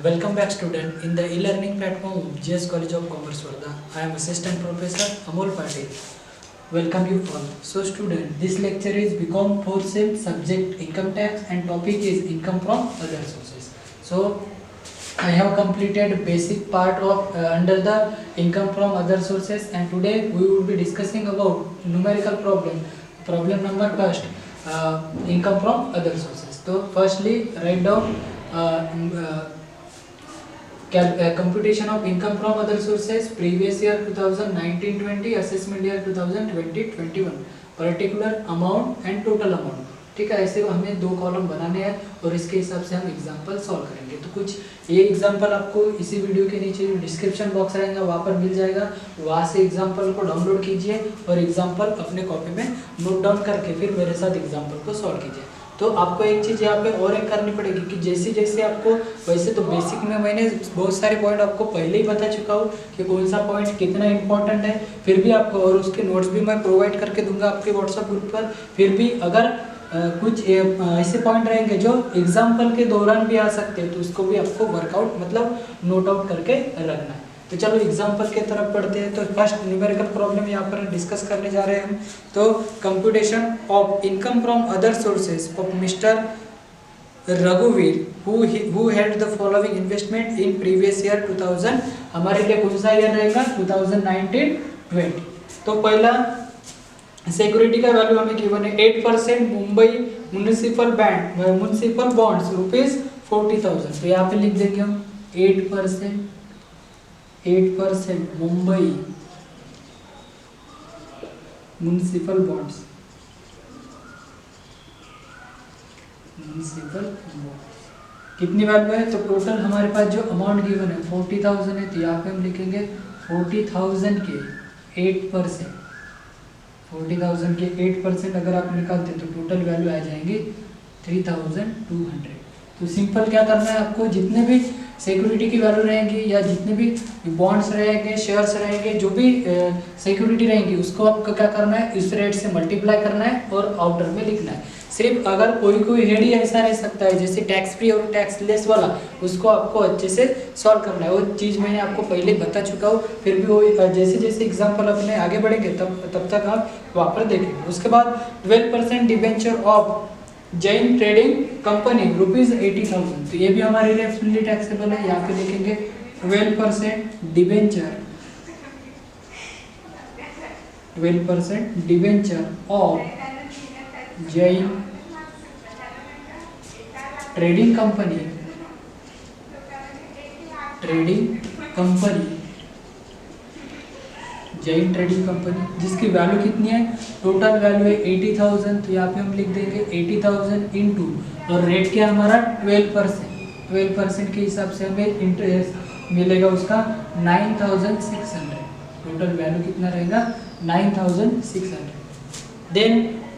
Welcome back student in the e-learning platform of GS College of Commerce Varda. I am Assistant Professor Amol Patil. Welcome you all. So student, this lecture is become 4th sem subject income tax and topic is income from other sources. So I have completed basic part of under the income from other sources, and today we will be discussing about numerical problem. Problem number first, income from other sources. So firstly write down computation of income from other sources, previous year 2019-20, assessment year 2020-21, particular amount and total amount. ठीक है, ऐसे हमें दो column बनाने हैं और इसके हिसाब से हम एग्जांपल सॉल्व करेंगे. तो कुछ ये एग्जांपल आपको इसी वीडियो के नीचे डिस्क्रिप्शन बॉक्स रहेगा वहाँ पर मिल जाएगा. वहाँ से एग्जांपल को डाउनलोड कीजिए और एग्जांपल अपने कॉपी में नोट डाउन करके फिर मेरे साथ एग्जांपल को सॉल्व कीजिए. तो आपको एक चीज़ यहाँ पे और एक करनी पड़ेगी कि जैसे जैसे आपको, वैसे तो बेसिक में मैंने बहुत सारे पॉइंट आपको पहले ही बता चुका हूँ कि कौन सा पॉइंट कितना इंपॉर्टेंट है, फिर भी आपको, और उसके नोट्स भी मैं प्रोवाइड करके दूंगा आपके व्हाट्सएप ग्रुप पर. फिर भी अगर कुछ ऐसे पॉइंट रहेंगे जो एग्जाम्पल के दौरान भी आ सकते हैं तो उसको भी आपको वर्कआउट मतलब नोट आउट करके रखना है. तो चलो एग्जाम्पल के तरफ पढ़ते हैं. तो फर्स्ट न्यूमेरिकल प्रॉब्लम यहाँ पर डिस्कस करने जा रहे हैं हम. तो computation of income from other sources of mister रघुवीर who had the following investment in previous year 2000. हमारे लिए कौन सा ईयर रहेगा? 2019-20. तो पहला सिक्योरिटी का वैल्यू हमें गिवन है 8% मुंबई म्युनिसिपल बॉन्ड्स ₹40,000. तो यहाँ पे लिख देंगे हम 8% मुंबई म्युनिसिपल बॉन्ड्स. कितनी वैल्यू है? तो टोटल हमारे पास जो अमाउंट गिवन है 40,000 है. तो यहाँ पे हम लिखेंगे 40,000 के 8%. 40,000 के 8% अगर आप निकालते तो टोटल वैल्यू आ जाएंगे 3,200. तो सिंपल क्या करना है आपको, जितने भी सिक्योरिटी की वैल्यू रहेंगी या जितने भी बॉन्ड्स रहेंगे, शेयर्स रहेंगे, जो भी सिक्योरिटी रहेंगी उसको आपको क्या करना है, इस रेट से मल्टीप्लाई करना है और आउटर में लिखना है. सिर्फ अगर कोई हेड ही ऐसा रह सकता है जैसे टैक्स फ्री और टैक्स लेस वाला, उसको आपको अच्छे से सॉल्व करना है. वो चीज़ मैंने आपको पहले बता चुका हूँ. फिर भी वो जैसे जैसे एग्जाम्पल अपने आगे बढ़ेंगे तब तक आप वहाँ पर देखेंगे. उसके बाद 12% debenture of Jain trading company ₹80,000. तो ये भी हमारे लिए फुल्ली टैक्सेबल है. यहाँ पे लिखेंगे 12% debenture of Jain trading company Jain trading company जिसकी वैल्यू कितनी है, टोटल वैल्यू है 80,000. तो यहाँ पे हम लिख देंगे 80,000 इंटू, और रेट क्या हमारा 12% के हिसाब से हमें इंटरेस्ट मिलेगा उसका 9,600. टोटल वैल्यू कितना रहेगा 9,600. देन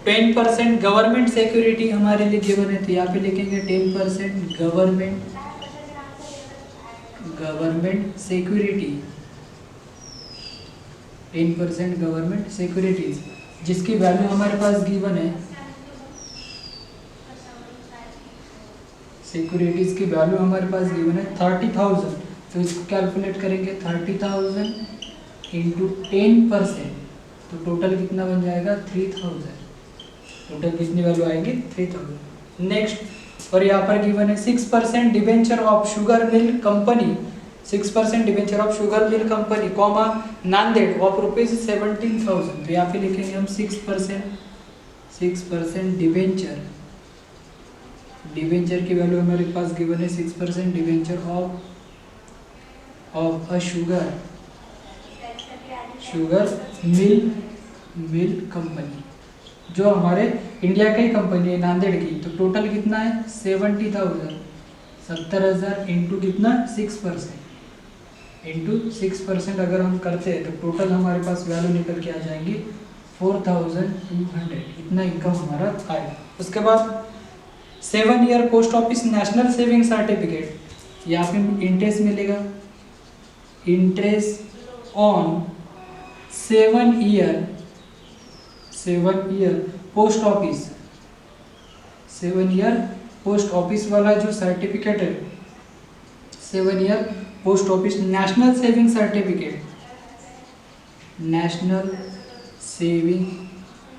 10% गवर्नमेंट सिक्योरिटी हमारे लिए गिवन है. तो यहाँ पे लिखेंगे 10% गवर्नमेंट सिक्योरिटी 10% गवर्नमेंट सिक्योरिटीज जिसकी वैल्यू हमारे पास गिवन है, सिक्योरिटीज की वैल्यू हमारे पास गिवन है 30,000. तो इसको कैलकुलेट करेंगे 30,000 इंटू 10%. तो टोटल कितना बन जाएगा 3,000. टोटल कितनी वैल्यू आएगी 3,000. नेक्स्ट, और यहाँ पर गिवन है 6% debenture of sugar mill company, 6% debenture of sugar mill company comma Nanded of ₹17,000. तो यहाँ पे लिखेंगे हम 6% डिबेंचर की वैल्यू हमारे पास गिवन है 6% debenture of a sugar mill company जो हमारे इंडिया की कंपनी है नांदेड़ की. तो टोटल कितना है 70,000 इंटू कितना 6% अगर हम करते हैं तो टोटल हमारे पास वैल्यू निकल के आ जाएंगी 4,200. इतना इनकम हमारा आएगा. उसके बाद 7 year post office national saving certificate, यहाँ पे इंटरेस्ट मिलेगा, interest on 7 year post office 7 year post office वाला जो सर्टिफिकेट है 7 year post office national saving certificate, national saving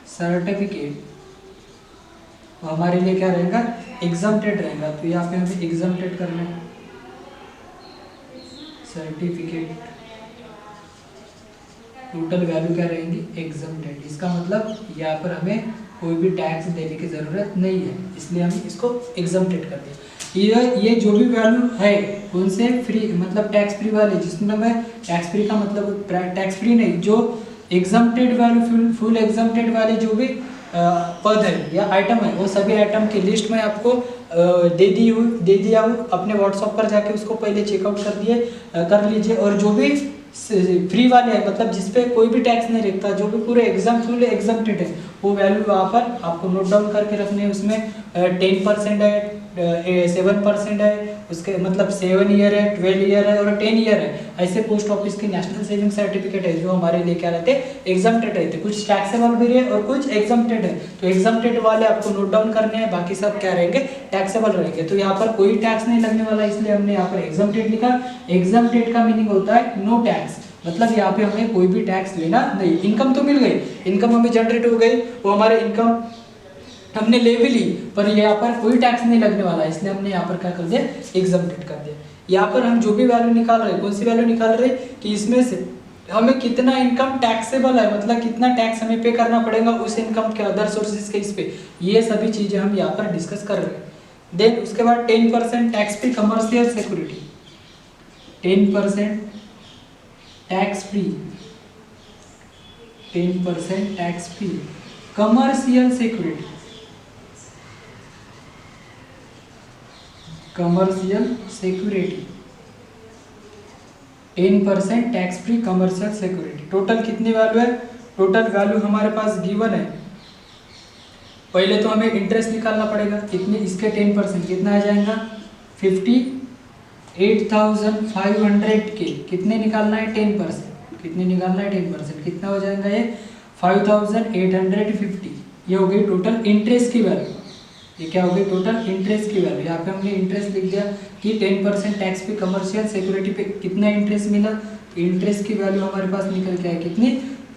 certificate हमारे लिए क्या रहेगा, एग्जम्प्टेड रहेगा। तो यहाँ पे हमें एग्जम्प्टेड करना है, सर्टिफिकेट टोटल वैल्यू क्या रहेंगी, एग्जम्प्टेड। इसका मतलब यहाँ पर हमें कोई भी टैक्स देने की ज़रूरत नहीं है, इसलिए हम इसको एग्जम्प्टेड कर दिया। ये जो भी वैल्यू है कौन से फ्री, मतलब टैक्स फ्री वाले, जिसमें मैं टैक्स फ्री का मतलब टैक्स फ्री नहीं, जो एग्जम्प्टेड वैल्यू फुल एग्जम्प्टेड वाले जो भी पद है या आइटम है, वो सभी आइटम की लिस्ट में आपको दे दिया हूँ। अपने व्हाट्सएप पर जाके उसको पहले चेकआउट कर लीजिए। और जो भी फ्री वाले हैं, मतलब जिसपे कोई भी टैक्स नहीं लगता, जो भी पूरे फुल एग्जम्प्टेड है, वो वैल्यू वहाँ पर आपको नोट डाउन करके रखने हैं। उसमें 10% है, 7% है, उसके मतलब 7 ईयर है, 12 ईयर है और 10 ईयर है। ऐसे पोस्ट ऑफिस की नेशनल सेविंग सर्टिफिकेट है जो हमारे लिए क्या रहते हैं, एग्जम्प्टेड रहते हैं। कुछ टैक्सेबल भी है और कुछ एग्जम्प्टेड है। तो एग्जम्प्टेड वाले आपको नोट डाउन करने हैं, बाकी सब क्या रहेंगे, टैक्सेबल रहेंगे। तो यहाँ पर कोई टैक्स नहीं लगने वाला, इसलिए हमने यहाँ पर एग्जम्प्टेड लिखा। एग्जम्प्टेड का मीनिंग होता है नो टैक्स, मतलब यहाँ पे हमें कोई भी टैक्स लेना नहीं। इनकम तो मिल गई, इनकम हमें जनरेट हो गई, वो हमारे इनकम हमने ले भी ली, पर यहाँ पर कोई टैक्स नहीं लगने वाला, इसलिए हमने यहाँ पर क्या कर दिया, एग्जम्प्टेड कर दिया। यहाँ पर हम जो भी वैल्यू निकाल रहे हैं, कौन सी वैल्यू निकाल रहे हैं कि इसमें से हमें कितना इनकम टैक्सेबल है, मतलब कितना टैक्स हमें पे करना पड़ेगा उस इनकम के अदर सोर्सेज के इस पे, ये सभी चीजें हम यहाँ पर डिस्कस कर रहे हैं। देन उसके बाद 10% tax free commercial security, 10% tax free, 10% tax free commercial security, commercial security 10% tax free commercial security. Total कितनी वैल्यू है, टोटल वैल्यू हमारे पास गिवन है। पहले तो हमें इंटरेस्ट निकालना पड़ेगा, कितने इसके 10% कितना आ जाएगा, 58,500 के कितने निकालना है, 10%, कितने निकालना है, 10%, कितना हो जाएगा ये 5,850। ये हो गई टोटल इंटरेस्ट की वैल्यू। ये क्या हो गई, टोटल इंटरेस्ट की वैल्यू। यहाँ पे हमने इंटरेस्ट लिख दिया कि 10% टैक्स पे कमर्शियल सिक्योरिटी पे कितना इंटरेस्ट मिला, तो इंटरेस्ट की वैल्यू हमारे पास निकल के आए कितनी,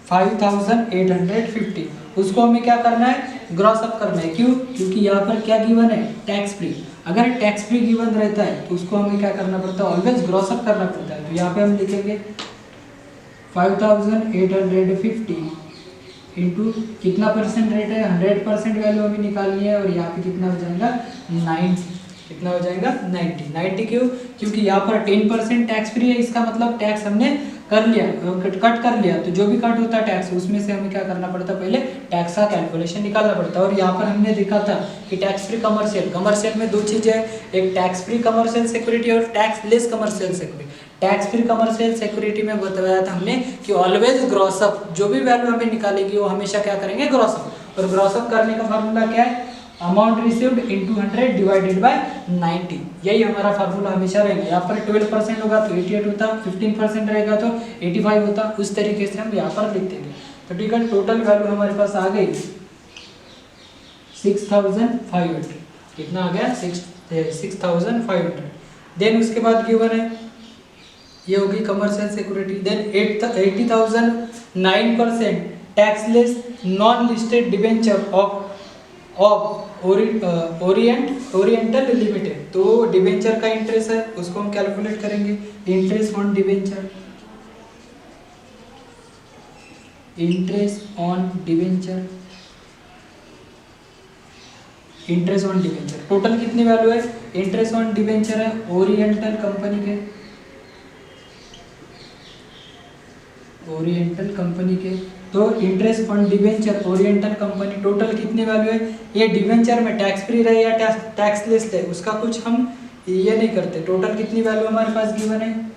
5,850। उसको हमें क्या करना है, ग्रॉस अप करना है। क्यों, क्योंकि यहाँ पर क्या गिवन है, टैक्स फ्री। अगर टैक्स फ्री गिवन रहता है तो उसको हमें क्या करना पड़ता है, ऑलवेज ग्रॉस अप करना पड़ता है। तो यहाँ पे हम लिखेंगे 5,850 इंटू कितना परसेंट रेट है, 100% वैल्यू हमें निकालनी है। और यहाँ पे कितना हो जाएगा, 90, कितना हो जाएगा, 90 क्यों, क्योंकि यहाँ पर 10% टैक्स फ्री है, इसका मतलब टैक्स हमने कर लिया, कट कर लिया। तो जो भी कट होता है टैक्स, उसमें से हमें क्या करना पड़ता है, पहले टैक्स का कैलकुलेशन निकालना पड़ता है। और यहाँ पर हमने देखा था कि टैक्स फ्री कमर्शियल में दो चीज़ें है, एक टैक्स फ्री कमर्शियल सिक्योरिटी और tax less commercial security. Tax free commercial security में बताया था हमने कि ऑलवेज ग्रॉस अप, जो भी वैल्यू हमें निकालेगी वो हमेशा क्या करेंगे, ग्रॉस अप। और ग्रॉस अप करने का फार्मूला क्या है, amount received into 100 divided by 90, यही हमारा फार्मूला हमेशा रहेगा। यहाँ पर 12% होगा तो 88 होता, 15% रहेगा तो 85 होता। उस तरीके से हम यहाँ पर लिख देंगे। तो ठीक है, टोटल वैल्यू हमारे पास आ गई 6,500, कितना आ गया, 6,500। देन उसके बाद गिवन है, ये होगी commercial security. Then 80,000 9% taxless non listed debenture of Oriental limited. तो डिबेंचर का इंटरेस्ट है, उसको हम कैलकुलेट करेंगे। Interest on debenture, interest on debenture, interest on debenture total कितनी वैल्यू है, इंटरेस्ट ऑन डिबेंचर है ओरिएंटल कंपनी के, ओरिएंटल कंपनी के। तो interest on debenture Oriental company total कितनी वैल्यू है, ये डिबेंचर में टैक्स फ्री रहे या टैक्स लेस है उसका कुछ हम ये नहीं करते। टोटल कितनी वैल्यू हमारे पास गिवन है,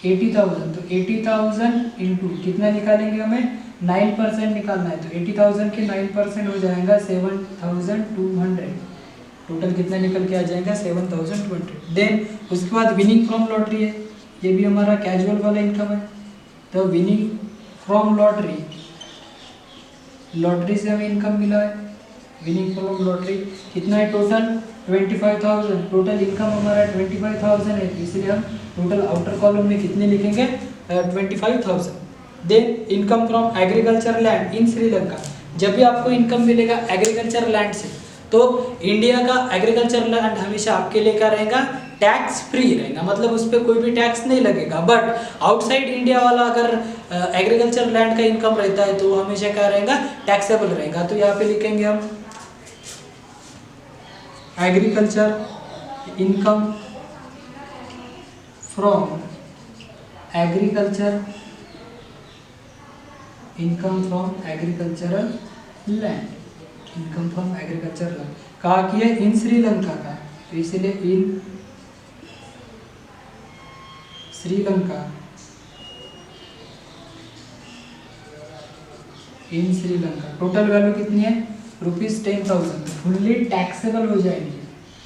80,000। तो 80,000 इंटू कितना निकालेंगे, हमें 9% निकालना है। तो 80,000 के 9% हो जाएगा 7,200। टोटल कितना निकल के आ जाएगा, 7,200। देन उसके बाद विनिंग फ्रॉम लॉटरी है, ये भी हमारा कैजुअल वाला इनकम है। तो विनिंग फ्रॉम लॉटरी, लॉटरी से हमें इनकम मिला है। विनिंग फ्रॉम लॉटरी कितना है, टोटल 25,000, टोटल इनकम हमारा 25,000 है, इसलिए हम टोटल आउटर कॉलम में कितने लिखेंगे 25,000। Then income from agriculture land in Sri Lanka, जब भी आपको इनकम मिलेगा एग्रीकल्चर लैंड से तो इंडिया का एग्रीकल्चर लैंड हमेशा आपके लिए क्या रहेगा, टैक्स फ्री रहेगा, मतलब उस पर कोई भी टैक्स नहीं लगेगा। बट आउटसाइड इंडिया वाला अगर एग्रीकल्चर लैंड का इनकम रहता है तो वो हमेशा क्या रहेगा, टैक्सेबल रहेगा। तो यहाँ पे लिखेंगे हम agriculture income from agriculture, income from agricultural land, income from agriculture land कहा कि है इन श्रीलंका का, तो इसलिए इन श्रीलंका, इन श्रीलंका टोटल वैल्यू कितनी है ₹10,000, फुल्ली टैक्सेबल हो जाएंगी,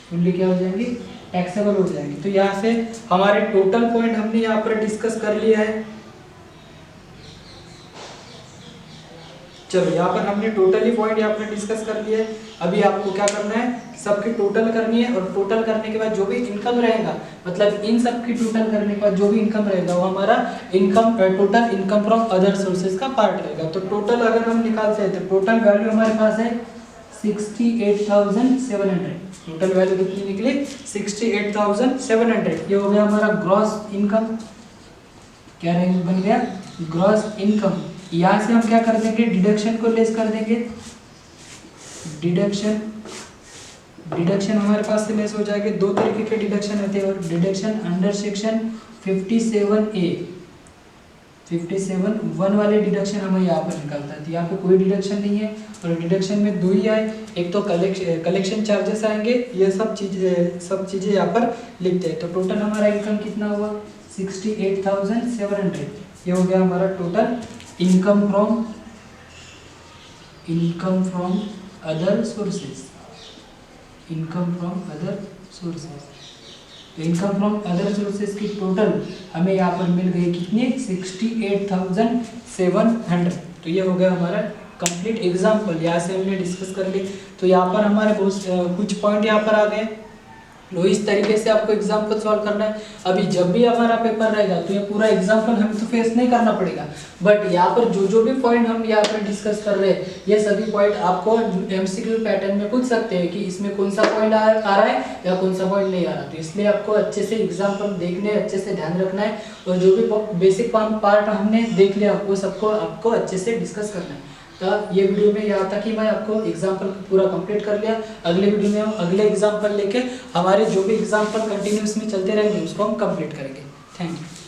फुल्ली क्या हो जाएंगी, टैक्सेबल हो जाएंगी। तो यहाँ से हमारे टोटल पॉइंट हमने यहाँ पर डिस्कस कर लिया है। चलो यहाँ पर हमने टोटली पॉइंट यहाँ पर डिस्कस कर लिया है। अभी आपको क्या करना है, सबकी टोटल करनी है, और टोटल करने के बाद जो भी इनकम रहेगा, मतलब इन सब की टोटल करने के बाद जो भी इनकम रहेगा वो हमारा income, total income from other sources का पार्ट रहेगा। तो टोटल अगर हम निकालते हैं तो टोटल वैल्यू हमारे पास है 68,700, टोटल वैल्यू कितनी निकली 68,700। ये हो गया हमारा ग्रॉस इनकम, क्या रहेगा, बन गया ग्रॉस इनकम। यहाँ से हम क्या कर देंगे, डिडक्शन को लेस कर देंगे, डिडक्शन हमारे पास से लेस हो जाएंगे। दो तरीके के डिडक्शन होते हैं, और डिडक्शन अंडर सेक्शन 57A, 57(1) वाले डिडक्शन हमें यहाँ पर निकालता है। तो यहाँ पे कोई डिडक्शन नहीं है, और डिडक्शन में दो ही आए, एक तो कलेक्शन चार्जेस आएंगे, ये सब चीज़ें यहाँ पर लिखते हैं। तो टोटल हमारा इनकम कितना हुआ 68,700, ये हो गया हमारा total income from other sources, income from other sources. तो इनकम फ्रॉम अदर सोर्सेज की टोटल हमें यहाँ पर मिल गई कितनी 68,700। तो ये हो गया हमारा कंप्लीट एग्जाम्पल, यहाँ से हमने डिस्कस कर ली। तो यहाँ पर हमारे बहुत कुछ पॉइंट यहाँ पर आ गए। लो इस तरीके से आपको एग्जाम्पल सॉल्व करना है। अभी जब भी हमारा पेपर रहेगा तो ये पूरा एग्जाम्पल हमें तो फेस नहीं करना पड़ेगा, बट यहाँ पर जो भी पॉइंट हम यहाँ पर डिस्कस कर रहे हैं, ये सभी पॉइंट आपको एमसीक्यू पैटर्न में पूछ सकते हैं कि इसमें कौन सा पॉइंट आ रहा है या कौन सा पॉइंट नहीं आ रहा। तो इसलिए आपको अच्छे से एग्जाम्पल देखने, अच्छे से ध्यान रखना है, और जो भी बेसिक पार्ट हमने देख लिया वो सबको आपको अच्छे से डिस्कस करना है। तो ये वीडियो में यहाँ तक ही मैं आपको एग्जाम्पल पूरा कंप्लीट कर लिया। अगले वीडियो में हम अगले एग्जाम्पल लेके हमारे जो भी एग्जाम्पल कंटिन्यूस में चलते रहेंगे उसको हम कंप्लीट करेंगे। Thank you.